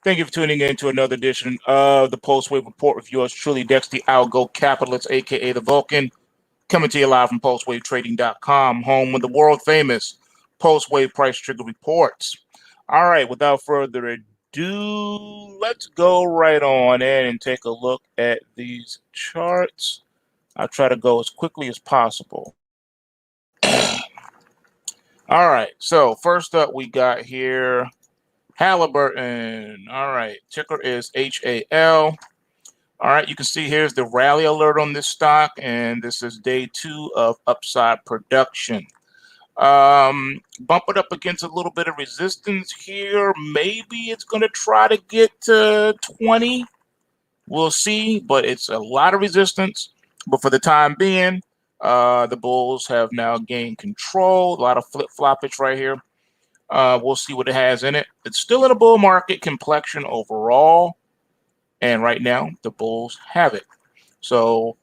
Thank you for tuning in to another edition of the PulseWave Report with yours truly, Dex the Algo Capitalist, aka the Vulcan, coming to you live from PulseWaveTrading.com, home of the world famous PulseWave Price Trigger Reports. All right, without further ado, let's go right on in and take a look at these charts. I'll try to go as quickly as possible. All right, so first up we got here Halliburton. All right, ticker is HAL. All right, you can see here's the rally alert on this stock, and this is day 2 of upside production. Bump it up against a little bit of resistance here. Maybe it's going to try to get to 20. We'll see, but it's a lot of resistance. But for the time being, the bulls have now gained control. A lot of flip-floppage right here. We'll see what it has in it. It's still in a bull market complexion overall. And right now, the bulls have it. So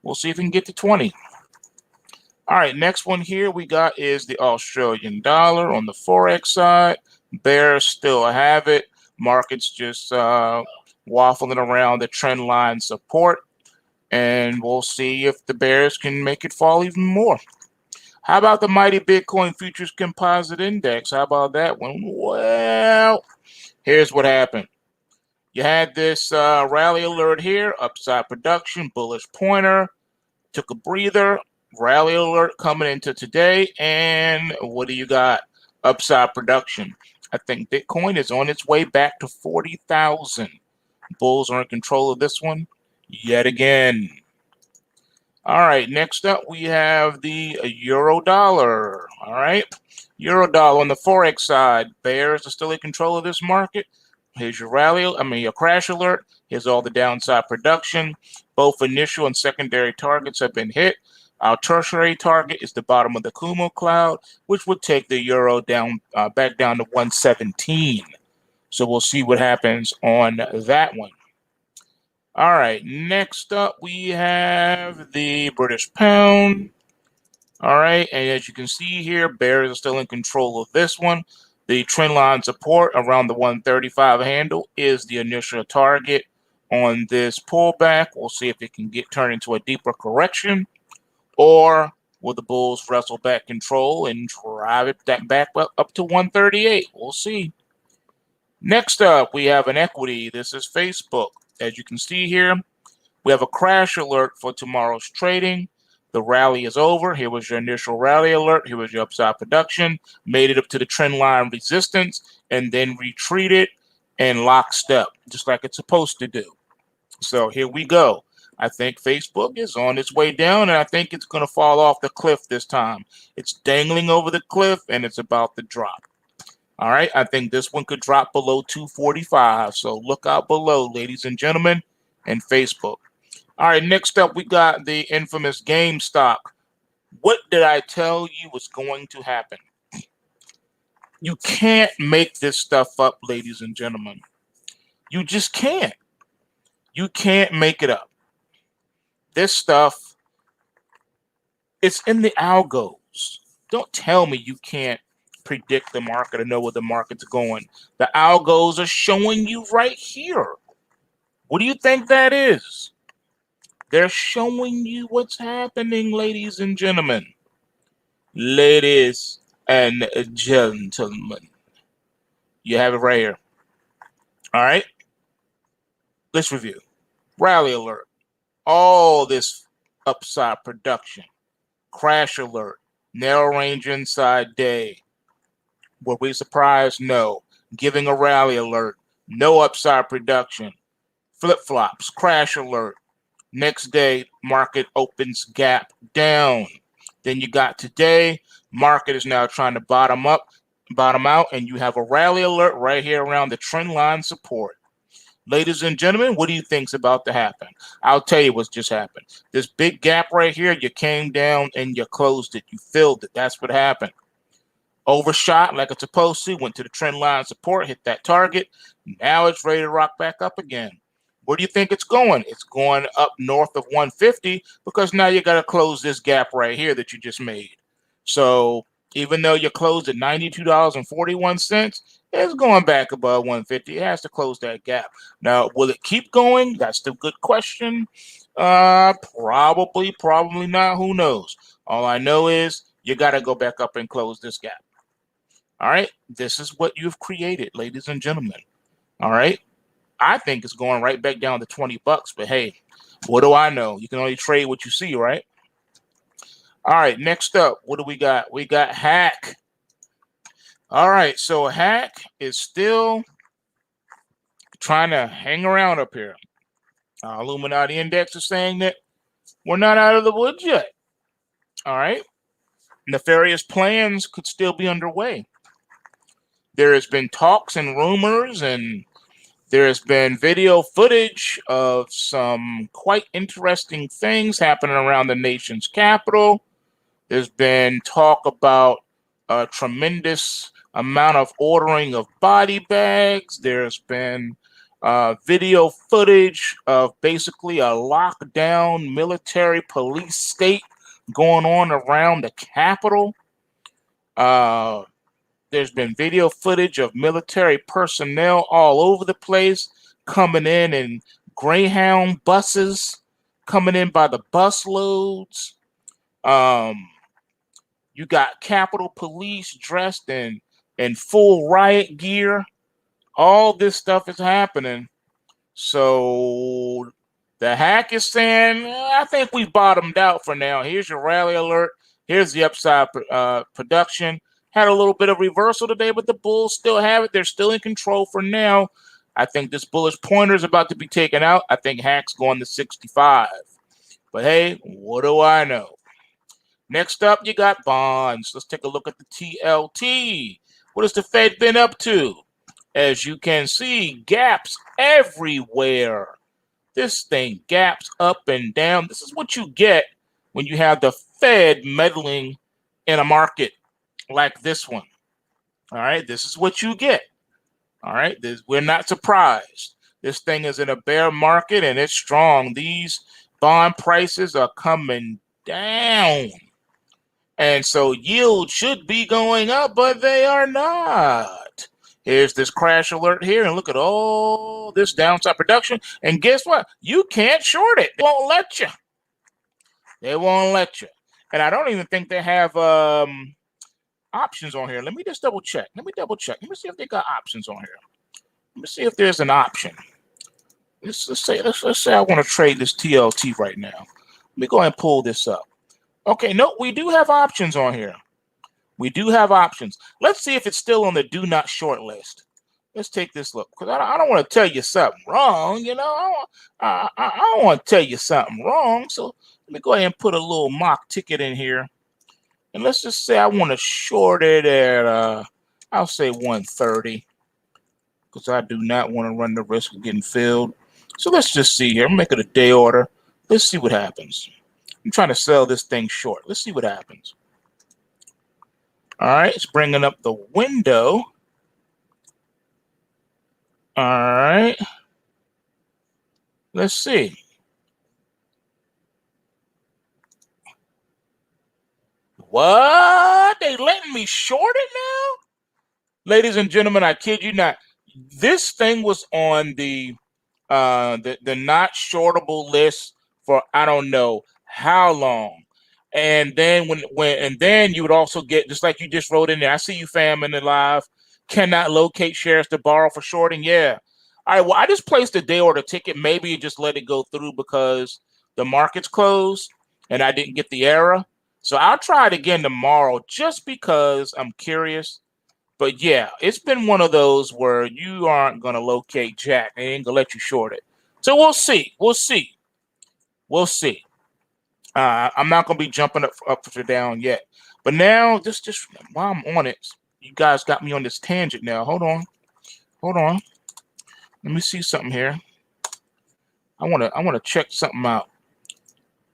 we'll see if we can get to 20. All right, next one here we got is the Australian dollar on the forex side. Bears still have it. Markets just waffling around the trend line support. And we'll see if the bears can make it fall even more. How about the mighty Bitcoin Futures Composite Index? How about that one? Well, here's what happened. You had this rally alert here, upside production, bullish pointer, took a breather, rally alert coming into today, and what do you got? Upside production. I think Bitcoin is on its way back to 40,000. Bulls are in control of this one yet again. All right, next up we have the euro dollar. All right, euro dollar on the forex side. Bears are still in control of this market. Here's your your crash alert. Here's all the downside production. Both initial and secondary targets have been hit. Our tertiary target is the bottom of the Kumo cloud, which would take the euro down back down to 117. So we'll see what happens on that one. All right, next up we have the British pound. All right, and as you can see here, bears are still in control of this one. The trend line support around the 135 handle is the initial target on this pullback. We'll see if it can turn into a deeper correction, or will the bulls wrestle back control and drive it back up to 138? We'll see. Next up, we have an equity. This is Facebook. As you can see here, we have a crash alert for tomorrow's trading. The rally is over. Here was your initial rally alert. Here was your upside production. Made it up to the trend line resistance and then retreated and lockstep, just like it's supposed to do. So here we go. I think Facebook is on its way down, and I think it's going to fall off the cliff this time. It's dangling over the cliff, and it's about to drop. All right, I think this one could drop below 245. So look out below, ladies and gentlemen, and Facebook. All right, next up, we got the infamous GameStop. What did I tell you was going to happen? You can't make this stuff up, ladies and gentlemen. You just can't. You can't make it up. This stuff, it's in the algos. Don't tell me you can't predict the market or know where the market's going. The algos are showing you right here. What do you think that is? They're showing you what's happening, ladies and gentlemen. Ladies and gentlemen. You have it right here. All right. Let's review. Rally alert. All this upside production. Crash alert. Narrow range inside day. Were we surprised? No. Giving a rally alert. No upside production. Flip-flops. Crash alert. Next day, market opens gap down. Then you got today, market is now trying to bottom out, and you have a rally alert right here around the trend line support. Ladies and gentlemen, what do you think's about to happen? I'll tell you what's just happened. This big gap right here, you came down and you closed it. You filled it. That's what happened. Overshot like it's supposed to, went to the trend line support, hit that target. Now it's ready to rock back up again. Where do you think it's going? It's going up north of 150 because now you got to close this gap right here that you just made. So Even though you're closed at $92.41, it's going back above 150. It has to close that gap. Now, will it keep going? That's the good question. Probably not. Who knows? All I know is you got to go back up and close this gap. All right. This is what you've created, ladies and gentlemen. All right. I think it's going right back down to 20 bucks, but hey, what do I know? You can only trade what you see, right? All right, next up, what do we got? We got Hack. All right, so Hack is still trying to hang around up here. Illuminati Index is saying that we're not out of the woods yet. All right, nefarious plans could still be underway. There has been talks and rumors, and there has been video footage of some quite interesting things happening around the nation's capital. There's been talk about a tremendous amount of ordering of body bags. There's been video footage of basically a lockdown military police state going on around the Capitol. There's been video footage of military personnel all over the place coming in Greyhound buses, coming in by the bus loads. You got Capitol Police dressed in full riot gear. All this stuff is happening. So the Hack is saying, I think we bottomed out for now. Here's your rally alert. Here's the upside production. Had a little bit of reversal today, but the bulls still have it. They're still in control for now. I think this bullish pointer is about to be taken out. I think Hack's going to 65. But hey, what do I know? Next up, you got bonds. Let's take a look at the TLT. What has the Fed been up to? As you can see, gaps everywhere. This thing gaps up and down. This is what you get when you have the Fed meddling in a market like this one. All right, this is what you get. All right, we're not surprised. This thing is in a bear market and it's strong. These bond prices are coming down. And so yield should be going up, but they are not. Here's this crash alert here, and look at all this downside production. And guess what? You can't short it. They won't let you. They won't let you. And I don't even think they have options on here. Let me just double check. Let me see if they got options on here. Let me see if there's an option. Let's say I want to trade this TLT right now. Let me go ahead and pull this up. Okay, no, we do have options on here. We do have options. Let's see if it's still on the do not short list. Let's take this look, because I don't want to tell you something wrong. You know, I don't want to tell you something wrong. So let me go ahead and put a little mock ticket in here. And let's just say I want to short it at, I'll say 130, because I do not want to run the risk of getting filled. So let's just see here. I'm making a day order. Let's see what happens. I'm trying to sell this thing short. Let's see what happens. All right, it's bringing up the window. All right. Let's see. What? They letting me short it now? Ladies and gentlemen, I kid you not. This thing was on the not shortable list for I don't know how long. And then then you would also get, just like you just wrote in there, I see you fam in the live, cannot locate shares to borrow for shorting. Yeah. All right, well, I just placed a day order ticket. Maybe you just let it go through because the market's closed and I didn't get the error. So I'll try it again tomorrow just because I'm curious. But yeah, it's been one of those where you aren't going to locate Jack. They ain't going to let you short it. So we'll see. We'll see. We'll see. I'm not going to be jumping up or down yet. But now, just while I'm on it, you guys got me on this tangent now. Hold on. Hold on. Let me see something here. I want to check something out.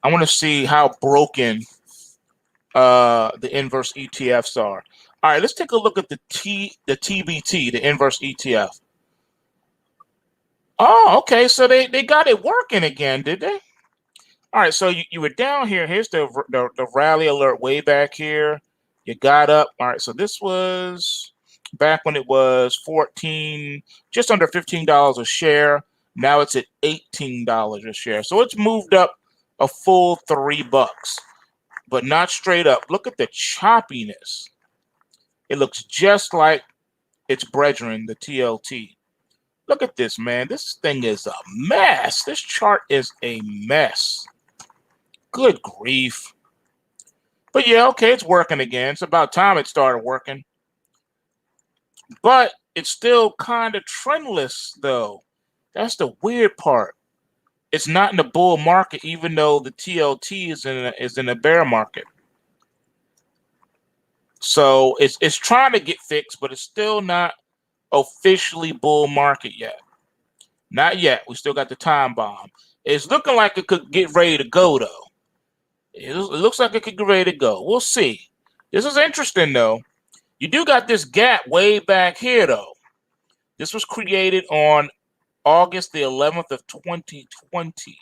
I want to see how broken the inverse ETFs are. All right, let's take a look at the TBT, the inverse ETF. Oh, okay. So they got it working again, did they? All right, so you were down here. Here's the rally alert way back here. You got up. All right, so this was back when it was 14, just under $15 a share. Now it's at $18 a share. So it's moved up a full $3, but not straight up. Look at the choppiness. It looks just like its brethren, the TLT. Look at this, man. This thing is a mess. This chart is a mess. Good grief. But yeah, okay, it's working again. It's about time it started working. But it's still kind of trendless, though. That's the weird part. It's not in a bull market, even though the TLT is in a bear market. So it's trying to get fixed, but it's still not officially bull market yet. Not yet. We still got the time bomb. It's looking like it could get ready to go, though. It looks like it could get ready to go. We'll see. This is interesting, though. You do got this gap way back here, though. This was created on August the 11th of 2020.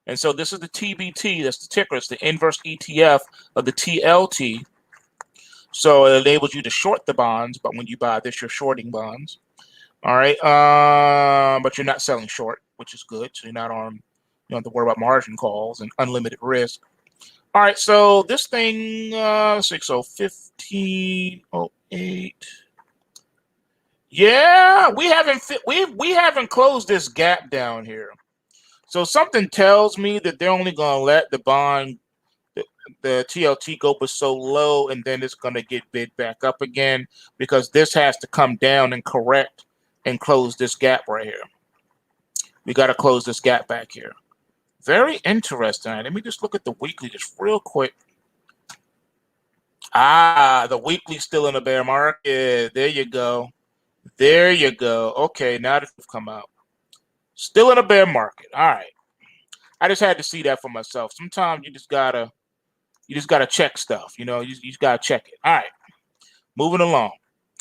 And so this is the TBT. That's the ticker. It's the inverse ETF of the TLT. So it enables you to short the bonds, but when you buy this, you're shorting bonds. All right. But you're not selling short, which is good. So you're not on, you don't have to worry about margin calls and unlimited risk. All right. So this thing, 1508. Yeah, we haven't closed this gap down here. So something tells me that they're only going to let the bond, the TLT go but so low, and then it's going to get bid back up again because this has to come down and correct and close this gap right here. We got to close this gap back here. Very interesting. Let me just look at the weekly just real quick. The weekly's still in the bear market. There you go. There you go. Okay, now that we've come out. Still in a bear market. All right. I just had to see that for myself. Sometimes you just gotta check stuff. You know, you just gotta check it. All right. Moving along.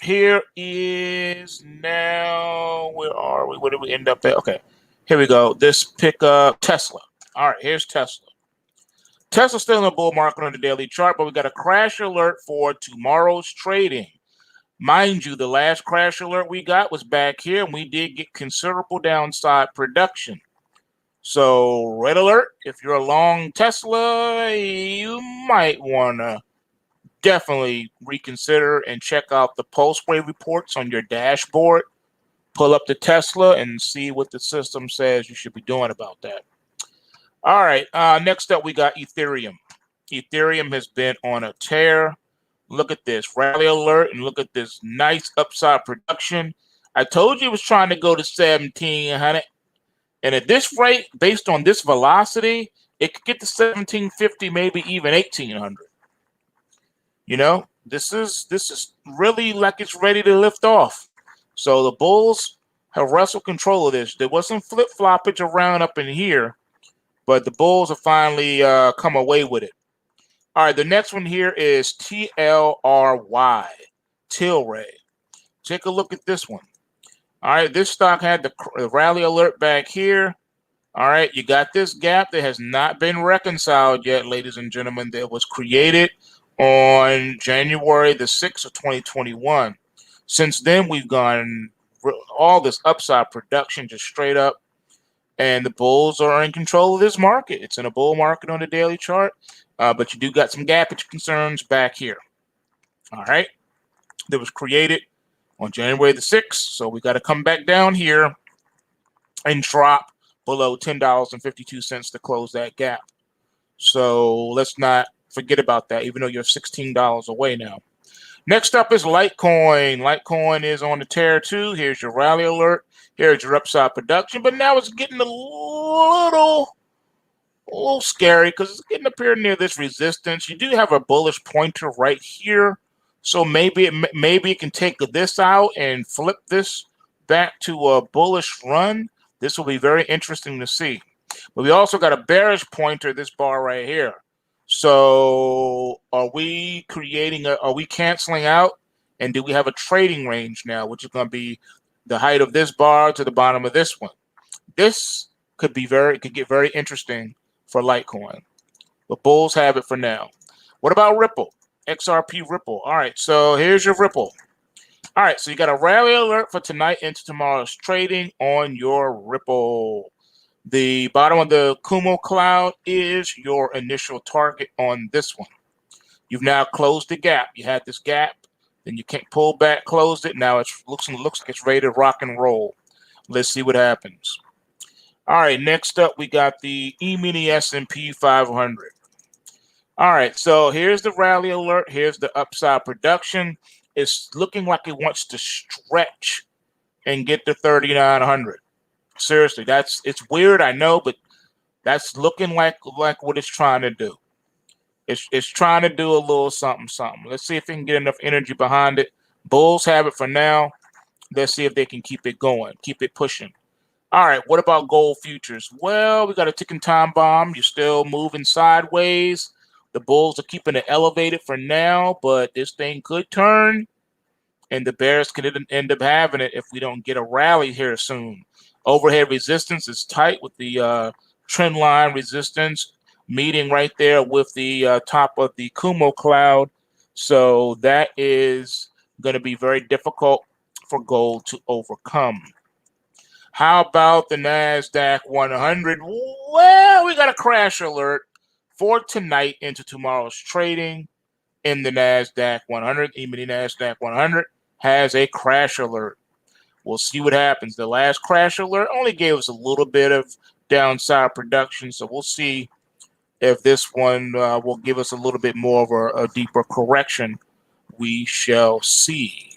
Here is now, where are we? Where did we end up at? Okay. Here we go. This pickup Tesla. All right, here's Tesla. Tesla's still in the bull market on the daily chart, but we got a crash alert for tomorrow's trading. Mind you, the last crash alert we got was back here, and we did get considerable downside production. So, red alert, if you're a long Tesla, you might want to definitely reconsider and check out the PulseWave reports on your dashboard. Pull up the Tesla and see what the system says you should be doing about that. All right, next up we got Ethereum. Ethereum has been on a tear. Look at this rally alert and look at this nice upside production. I told you it was trying to go to 1,700. And at this rate, based on this velocity, it could get to 1,750, maybe even 1,800. You know, this is really like it's ready to lift off. So the bulls have wrestled control of this. There was some flip-floppage around up in here, but the bulls have finally come away with it. All right, the next one here is TLRY, Tilray. Take a look at this one. All right, this stock had the rally alert back here. All right, you got this gap that has not been reconciled yet, ladies and gentlemen, that was created on January the 6th of 2021. Since then, we've gone all this upside production just straight up, and the bulls are in control of this market. It's in a bull market on the daily chart, but you do got some gappage concerns back here. All right, that was created on January the 6th, so we got to come back down here and drop below $10.52 to close that gap. So let's not forget about that, even though you're $16 away now. Next up is Litecoin. Litecoin is on the tear too. Here's your rally alert. Here's your upside production, but now it's getting a little scary because it's getting up here near this resistance. You do have a bullish pointer right here, so maybe it can take this out and flip this back to a bullish run. This will be very interesting to see. But we also got a bearish pointer, this bar right here. So are we canceling out? And do we have a trading range now, which is going to be the height of this bar to the bottom of this one? This could get very interesting for Litecoin. But bulls have it for now. What about Ripple? XRP Ripple. All right, so here's your Ripple. All right, so you got a rally alert for tonight into tomorrow's trading on your Ripple. The bottom of the Kumo cloud is your initial target on this one. You've now closed the gap. You had this gap, then you can't pull back, closed it. Now it looks like it's ready to rock and roll. Let's see what happens. All right, next up we got the E-mini S&P 500. All right, so here's the rally alert. Here's the upside production. It's looking like it wants to stretch and get to 3,900. Seriously, it's weird, I know, but that's looking like what it's trying to do. It's trying to do a little something. Let's see if it can get enough energy behind it. Bulls have it for now. Let's see if they can keep it going, keep it pushing. All right, what about gold futures? Well, we got a ticking time bomb. You're still moving sideways. The bulls are keeping it elevated for now, but this thing could turn, and the bears could end up having it if we don't get a rally here soon. Overhead resistance is tight with the trend line resistance meeting right there with the top of the Kumo cloud. So that is going to be very difficult for gold to overcome. How about the NASDAQ 100? Well, we got a crash alert for tonight into tomorrow's trading in the NASDAQ 100. E-mini NASDAQ 100 has a crash alert. We'll see what happens. The last crash alert only gave us a little bit of downside production, so we'll see if this one will give us a little bit more of a deeper correction. We shall see.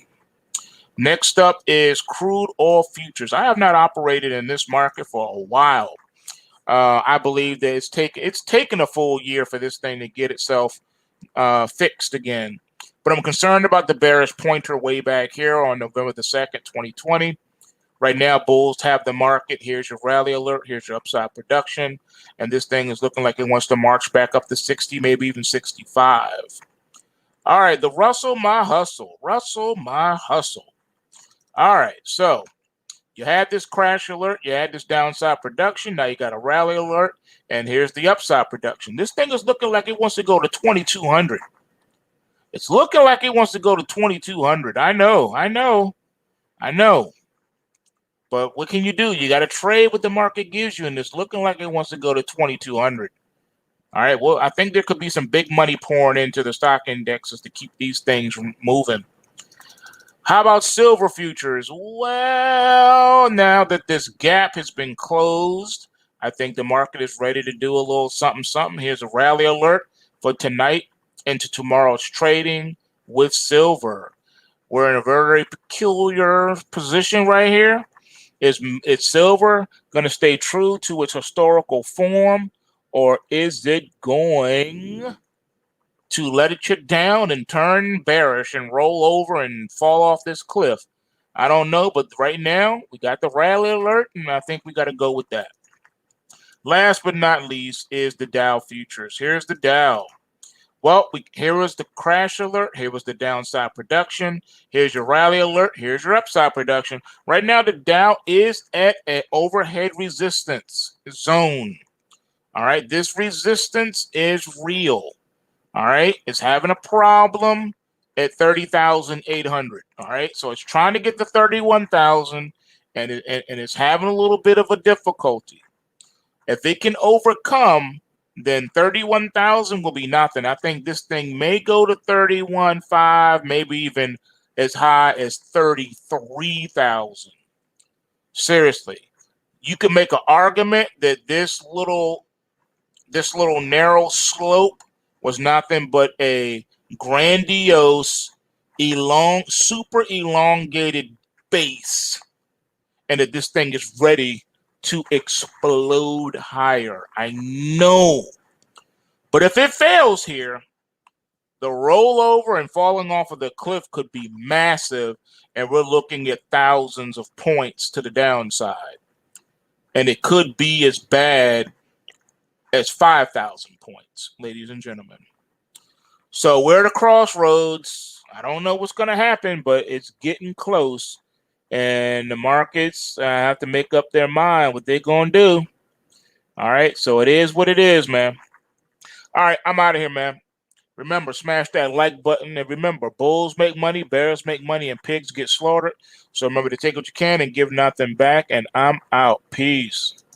Next up is crude oil futures. I have not operated in this market for a while. I believe that it's taken a full year for this thing to get itself fixed again. But I'm concerned about the bearish pointer way back here on November the 2nd, 2020. Right now, bulls have the market. Here's your rally alert. Here's your upside production. And this thing is looking like it wants to march back up to 60, maybe even 65. All right, the Russell My Hustle. Russell My Hustle. All right, so you had this crash alert, you had this downside production, now you got a rally alert, and here's the upside production. This thing is looking like it wants to go to 2,200. It's looking like it wants to go to 2,200. I know. But what can you do? You got to trade what the market gives you, and it's looking like it wants to go to 2,200. All right, well, I think there could be some big money pouring into the stock indexes to keep these things moving. How about silver futures? Well, now that this gap has been closed, I think the market is ready to do a little something. Here's a rally alert for tonight into tomorrow's trading with silver. We're in a very peculiar position right here. Is silver going to stay true to its historical form, or is it going to let it chip down and turn bearish and roll over and fall off this cliff? I don't know, but right now we got the rally alert, and I think we got to go with that. Last but not least is the Dow futures. Here's the Dow. Well, here was the crash alert. Here was the downside production. Here's your rally alert. Here's your upside production. Right now, the Dow is at an overhead resistance zone. All right, this resistance is real. All right, it's having a problem at 30,800. All right, so it's trying to get to 31,000, and it's having a little bit of a difficulty. If it can overcome, then 31,000 will be nothing. I think this thing may go to 31.5, maybe even as high as 33,000. Seriously, you can make an argument that this little narrow slope was nothing but a grandiose, super elongated base, and that this thing is ready to explode higher. I know. But if it fails here, the rollover and falling off of the cliff could be massive, and we're looking at thousands of points to the downside. And it could be as bad as 5,000 points, ladies and gentlemen. So we're at a crossroads. I don't know what's going to happen, but it's getting close. And the markets have to make up their mind what they're going to do. All right, so it is what it is, man. All right, I'm out of here, man. Remember, smash that like button. And remember, bulls make money, bears make money, and pigs get slaughtered. So remember to take what you can and give nothing back. And I'm out. Peace.